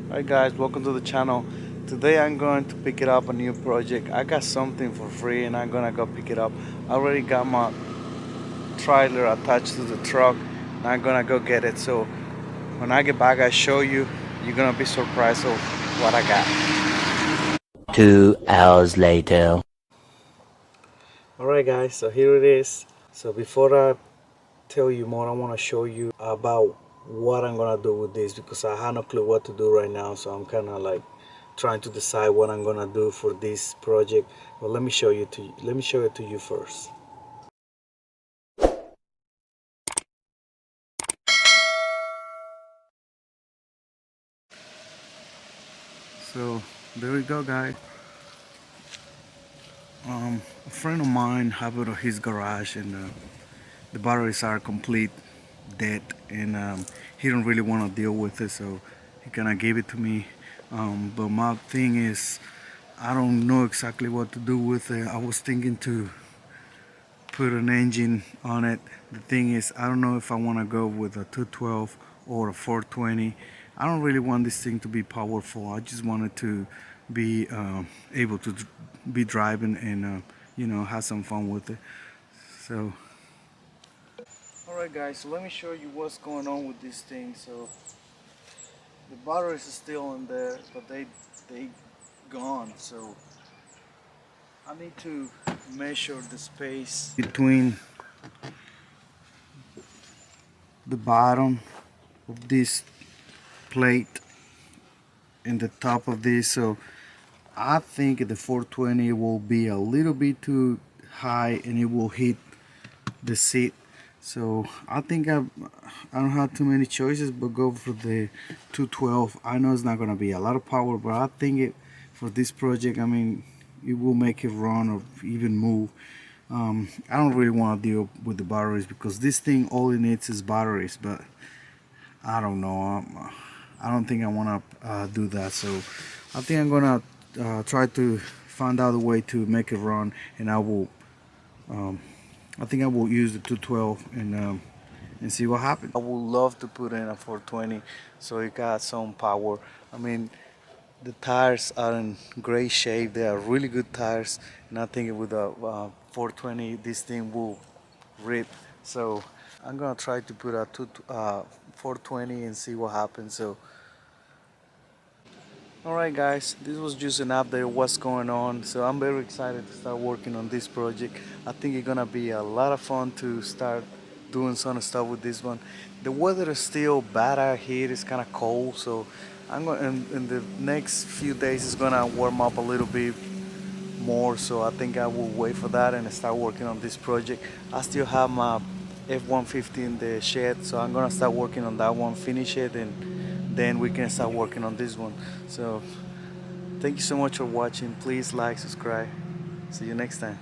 Hi guys, welcome to the channel. Today I'm going to pick it up a new project. I got something for free and I'm gonna go pick it up. I already got my trailer attached to the truck and I'm gonna go get it. So when I get back I show you, you're gonna be surprised of what I got. 2 hours later. Alright guys, so here it is. So before I tell you more, I wanna show you about what I'm gonna do with this because I have no clue what to do right now. So I'm kinda like trying to decide what I'm gonna do for this project. But let me show it to you first. So there we go, guys. A friend of mine have it at his garage, and the batteries are complete dead, and he don't really want to deal with it, so he kind of gave it to me. But my thing is, I don't know exactly what to do with it. I was thinking to put an engine on it. The thing is, I don't know if I want to go with a 212 or a 420. I don't really want this thing to be powerful. I just want it to be able to be driving and have some fun with it. So, all right, guys. So let me show you what's going on with this thing. So the batteries are still in there, but they gone. So I need to measure the space between the bottom of this plate and the top of this. So I think the 420 will be a little bit too high and it will hit the seat. So I don't have too many choices but go for the 212. I know it's not gonna be a lot of power, but I think it for this project, I mean, it will make it run or even move. I don't really want to deal with the batteries because this thing all it needs is batteries, but I don't know. I don't think I want to do that. So I think I'm gonna try to find out a way to make it run, and I will. Um, I think I will use the 212 and see what happens. I would love to put in a 420, so it got some power. I mean, the tires are in great shape. They are really good tires, and I think with a 420, this thing will rip. So I'm gonna try to put a 420 and see what happens. So alright guys, this was just an update of what's going on. So I'm very excited to start working on this project. I think it's gonna be a lot of fun to start doing some stuff with this one. The weather is still bad out here, it's kinda cold, so I'm going in the next few days it's gonna warm up a little bit more, so I think I will wait for that and start working on this project. I still have my F-150 in the shed, so I'm gonna start working on that one, finish it, and then we can start working on this one. So thank you so much for watching. Please like, subscribe. See you next time.